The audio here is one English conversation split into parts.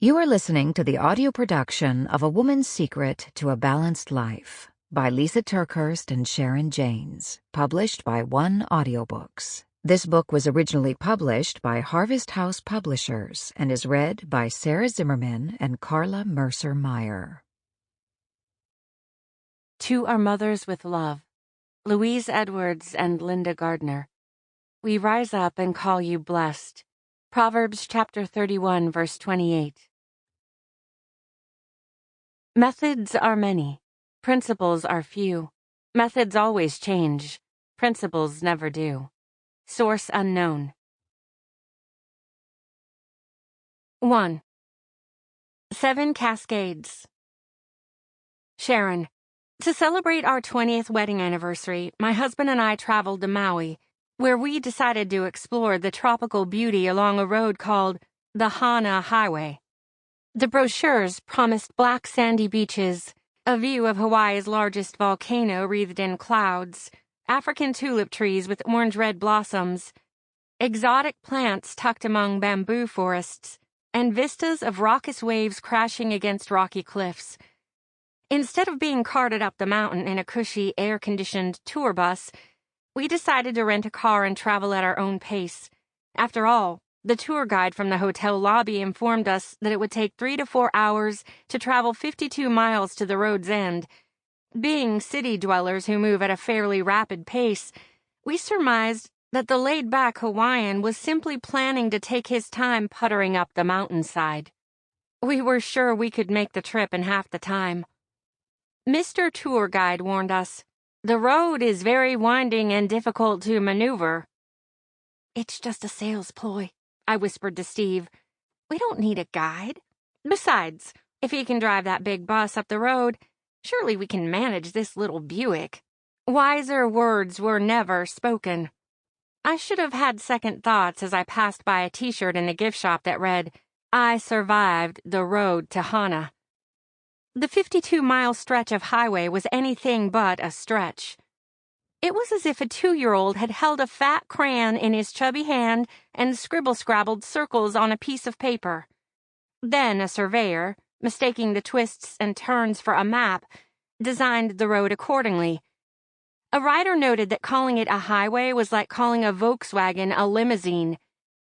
You are listening to the audio production of A Woman's Secret to a Balanced Life by Lysa Terkeurst and Sharon Janes, published by Audiobooks. This book was originally published by Harvest House Publishers and is read by Sarah Zimmerman and Carla Mercer-Meyer. To Our Mothers with Love, Louise Edwards and Linda Gardner. We rise up and call you blessed. Proverbs chapter 31, verse 28. Methods are many. Principles are few. Methods always change. Principles never do. Source unknown. 1. 7 Cascades. Sharon. To celebrate our 20th wedding anniversary, my husband and I traveled to Maui, where we decided to explore the tropical beauty along a road called the Hana Highway. The brochures promised black sandy beaches, a view of Hawaii's largest volcano wreathed in clouds, African tulip trees with orange-red blossoms, exotic plants tucked among bamboo forests, and vistas of raucous waves crashing against rocky cliffs. Instead of being carted up the mountain in a cushy, air-conditioned tour bus, we decided to rent a car and travel at our own pace. After all, the tour guide from the hotel lobby informed us that it would take 3 to 4 hours to travel 52 miles to the road's end. Being city dwellers who move at a fairly rapid pace, we surmised that the laid-back Hawaiian was simply planning to take his time puttering up the mountainside. We were sure we could make the trip in half the time. Mr. Tour Guide warned us, "The road is very winding and difficult to maneuver." "It's just a sales ploy," I whispered to Steve. "We don't need a guide. Besides, if he can drive that big bus up the road, surely we can manage this little Buick." Wiser words were never spoken. I should have had second thoughts as I passed by a t-shirt in a gift shop that read, "I survived the road to Hana." The 52-mile stretch of highway was anything but a stretch. It was as if a 2-year-old had held a fat crayon in his chubby hand and scribble-scrabbled circles on a piece of paper. Then a surveyor, mistaking the twists and turns for a map, designed the road accordingly. A writer noted that calling it a highway was like calling a Volkswagen a limousine.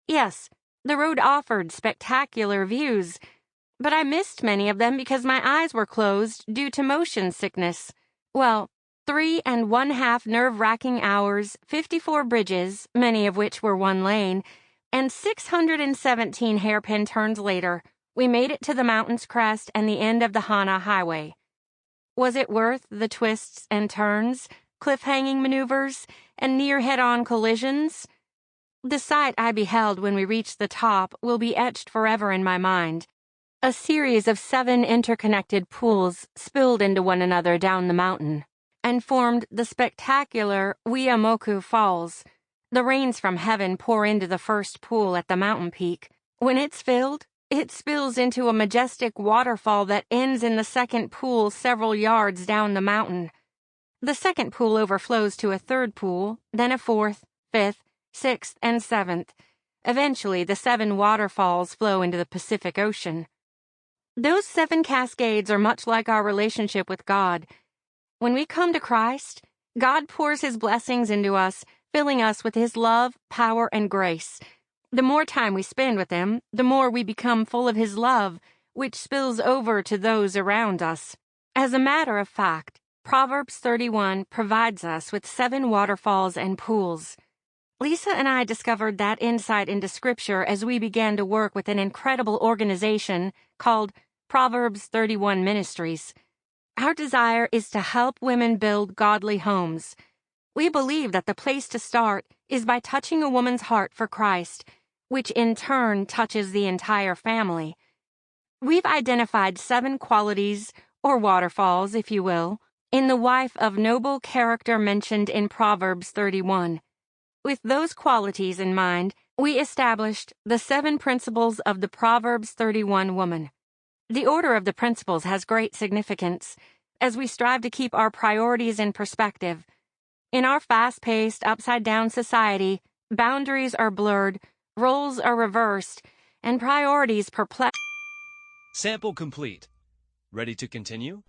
Yes, the road offered spectacular views, but I missed many of them because my eyes were closed due to motion sickness. Well, 3½ nerve-wracking hours, 54 bridges, many of which were one lane, and 617 hairpin turns later, we made it to the mountain's crest and the end of the Hana Highway. Was it worth the twists and turns, cliff-hanging maneuvers, and near head-on collisions? The sight I beheld when we reached the top will be etched forever in my mind. A series of 7 interconnected pools spilled into one another down the mountain and formed the spectacular Wiamoku Falls. The rains from heaven pour into the first pool at the mountain peak. When it's filled, it spills into a majestic waterfall that ends in the second pool several yards down the mountain. The second pool overflows to a third pool, then a fourth, fifth, sixth, and seventh. Eventually, the 7 waterfalls flow into the Pacific Ocean. Those 7 cascades are much like our relationship with God. When we come to Christ, God pours His blessings into us, filling us with His love, power, and grace. The more time we spend with Him, the more we become full of His love, which spills over to those around us. As a matter of fact, Proverbs 31 provides us with 7 waterfalls and pools. Lysa and I discovered that insight into Scripture as we began to work with an incredible organization called Proverbs 31 Ministries. Our desire is to help women build godly homes. We believe that the place to start is by touching a woman's heart for Christ, which in turn touches the entire family. We've identified 7 qualities, or waterfalls, if you will, in the wife of noble character mentioned in Proverbs 31. With those qualities in mind, we established the 7 principles of the Proverbs 31 woman. The order of the principles has great significance, as we strive to keep our priorities in perspective. In our fast-paced, upside-down society, boundaries are blurred, roles are reversed, and priorities perplexed. Sample complete. Ready to continue?